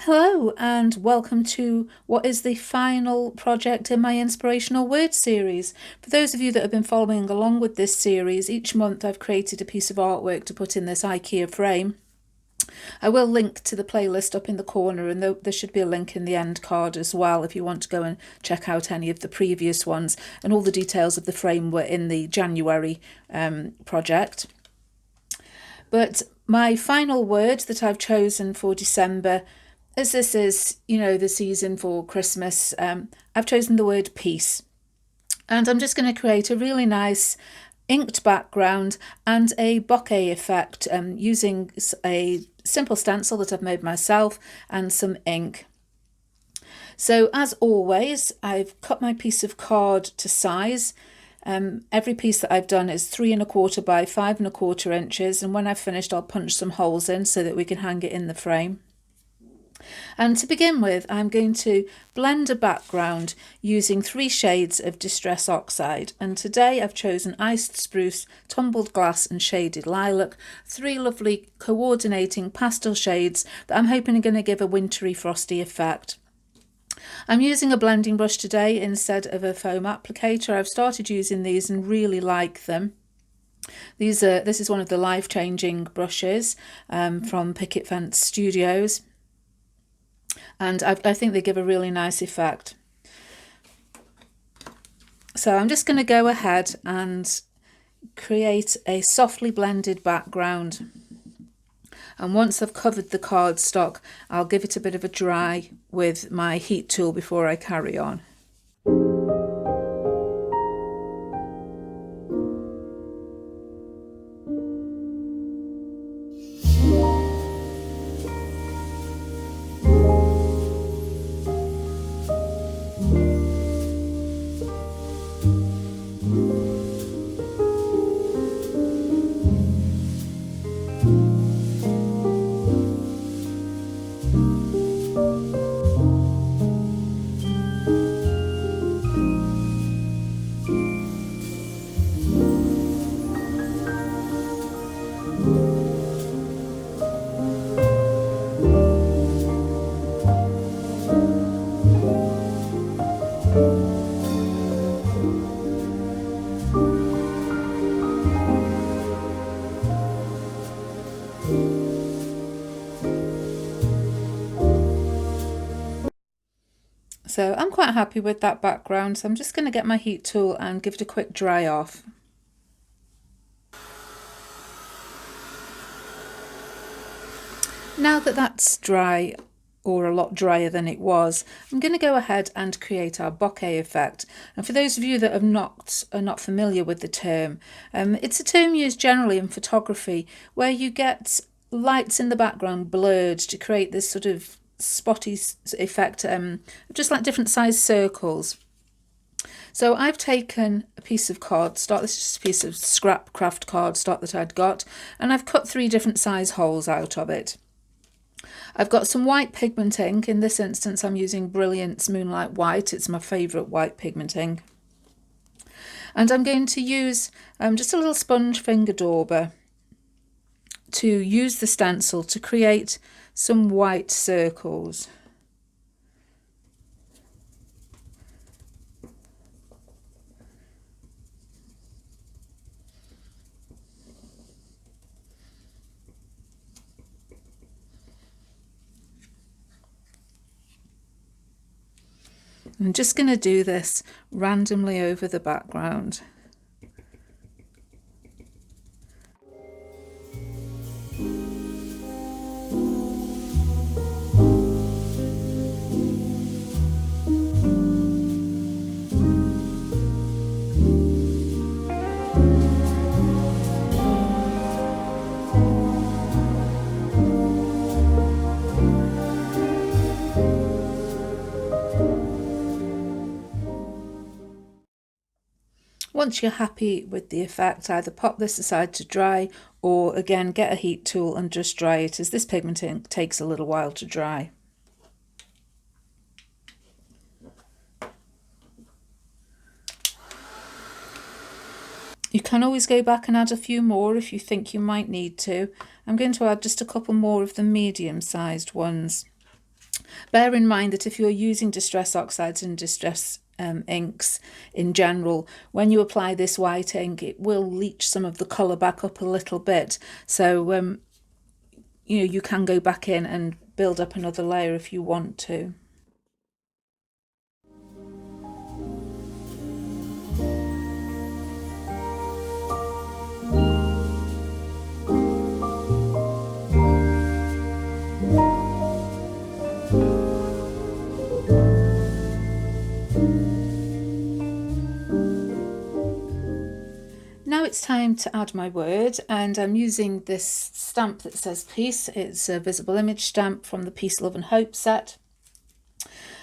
Hello and welcome to what is the final project in my Inspirational Words series. For those of you that have been following along with this series, each month I've created a piece of artwork to put in this IKEA frame. I will link to the playlist up in the corner, and there should be a link in the end card as well if you want to go and check out any of the previous ones. And all the details of the frame were in the January project. But my final word that I've chosen for December, as this is, the season for Christmas, I've chosen the word peace. And I'm just going to create a really nice inked background and a bokeh effect using a simple stencil that I've made myself and some ink. So as always, I've cut my piece of card to size. Every piece that I've done is 3 1/4 by 5 1/4 inches, and when I've finished I'll punch some holes in so that we can hang it in the frame. And to begin with, I'm going to blend a background using 3 shades of Distress Oxide, and today I've chosen Iced Spruce, Tumbled Glass and Shaded Lilac, 3 lovely coordinating pastel shades that I'm hoping are going to give a wintry frosty effect. I'm using a blending brush today instead of a foam applicator. I've started using these and really like them. This is one of the life-changing brushes from Picket Fence Studios, and I think they give a really nice effect. So I'm just going to go ahead and create a softly blended background. And once I've covered the cardstock, I'll give it a bit of a dry with my heat tool before I carry on. So I'm quite happy with that background, so I'm just going to get my heat tool and give it a quick dry off. Now that that's dry, or a lot drier than it was, I'm going to go ahead and create our bokeh effect. And for those of you that are not familiar with the term, it's a term used generally in photography where you get lights in the background blurred to create this sort of spotty effect, just like different size circles. So I've taken a piece of cardstock, this is just a piece of scrap craft cardstock that I'd got, and I've cut 3 different size holes out of it. I've got some white pigment ink. In this instance I'm using Brilliance Moonlight White, it's my favourite white pigment ink. And I'm going to use just a little sponge finger dauber to use the stencil to create some white circles. I'm just going to do this randomly over the background. Once you're happy with the effect, either pop this aside to dry or again get a heat tool and just dry it, as this pigment ink takes a little while to dry. You can always go back and add a few more if you think you might need to. I'm going to add just a couple more of the medium-sized ones. Bear in mind that if you're using Distress Oxides and Distress inks in general, when you apply this white ink, it will leach some of the colour back up a little bit. So, you can go back in and build up another layer if you want to. Now it's time to add my word, and I'm using this stamp that says peace. It's a visible image stamp from the Peace, Love and Hope set.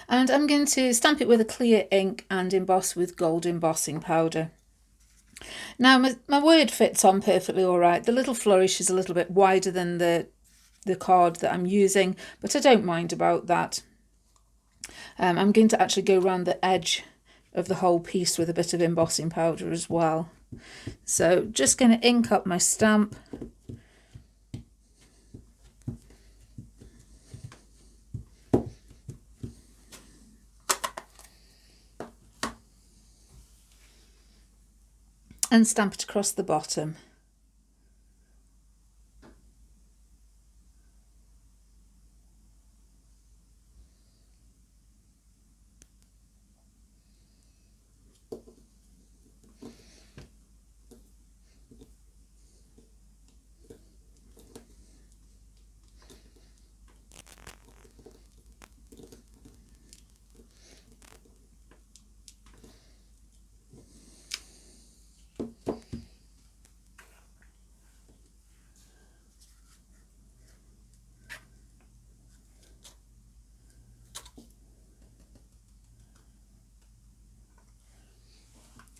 And I'm going to stamp it with a clear ink and emboss with gold embossing powder. Now my word fits on perfectly all right. The little flourish is a little bit wider than the card that I'm using, but I don't mind about that. I'm going to actually go around the edge of the whole piece with a bit of embossing powder as well. So just going to ink up my stamp. And stamp it across the bottom.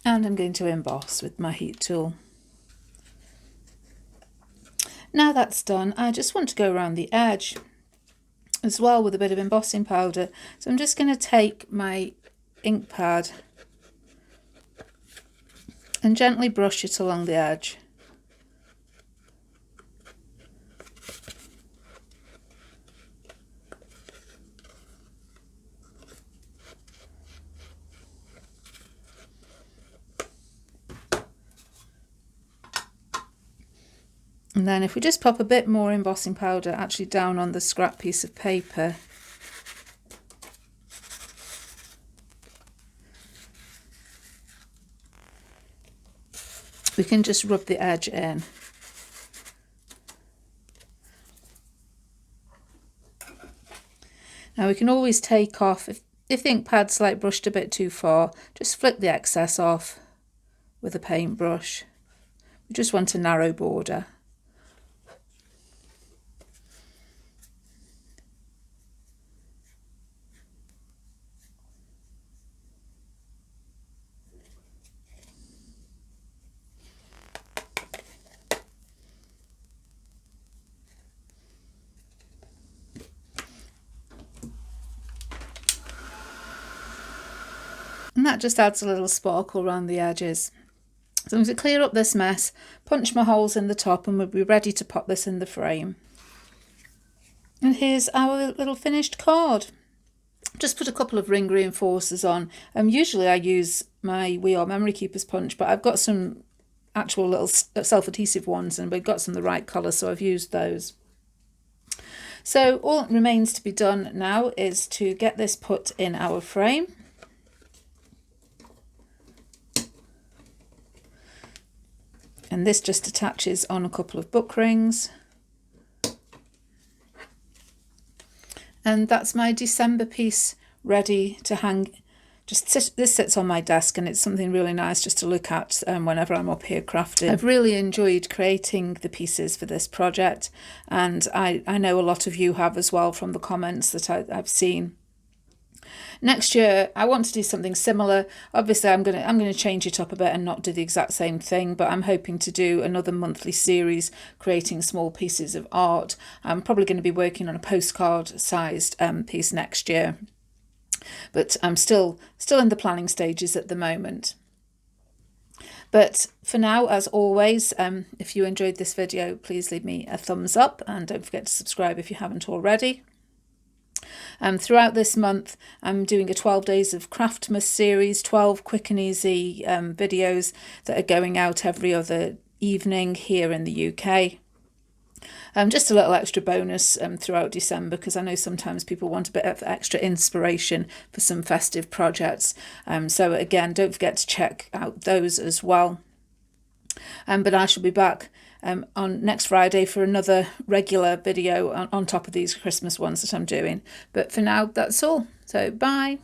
And I'm going to emboss with my heat tool. Now that's done, I just want to go around the edge as well with a bit of embossing powder. So I'm just going to take my ink pad and gently brush it along the edge. And then if we just pop a bit more embossing powder actually down on the scrap piece of paper, we can just rub the edge in. Now we can always take off, if the ink pad's like brushed a bit too far, just flip the excess off with a paintbrush. We just want a narrow border. And that just adds a little sparkle around the edges. So I'm going to clear up this mess, punch my holes in the top, and we'll be ready to pop this in the frame. And here's our little finished card. Just put a couple of ring reinforcers on. Usually I use my We Are Memory Keepers punch, but I've got some actual little self-adhesive ones and we've got some of the right colour, so I've used those. So all that remains to be done now is to get this put in our frame. And this just attaches on a couple of book rings. And that's my December piece ready to hang. This sits on my desk and it's something really nice just to look at whenever I'm up here crafting. I've really enjoyed creating the pieces for this project, and I know a lot of you have as well from the comments that I've seen. Next year I want to do something similar. Obviously I'm going to change it up a bit and not do the exact same thing, but I'm hoping to do another monthly series creating small pieces of art. I'm probably going to be working on a postcard sized piece next year, but I'm still in the planning stages at the moment. But for now, as always, if you enjoyed this video, please leave me a thumbs up and don't forget to subscribe if you haven't already. Throughout this month, I'm doing a 12 Days of Craftmas series, 12 quick and easy videos that are going out every other evening here in the UK. Just a little extra bonus throughout December, because I know sometimes people want a bit of extra inspiration for some festive projects. So again, don't forget to check out those as well. But I shall be back on next Friday for another regular video on top of these Christmas ones that I'm doing. But for now, that's all. So bye.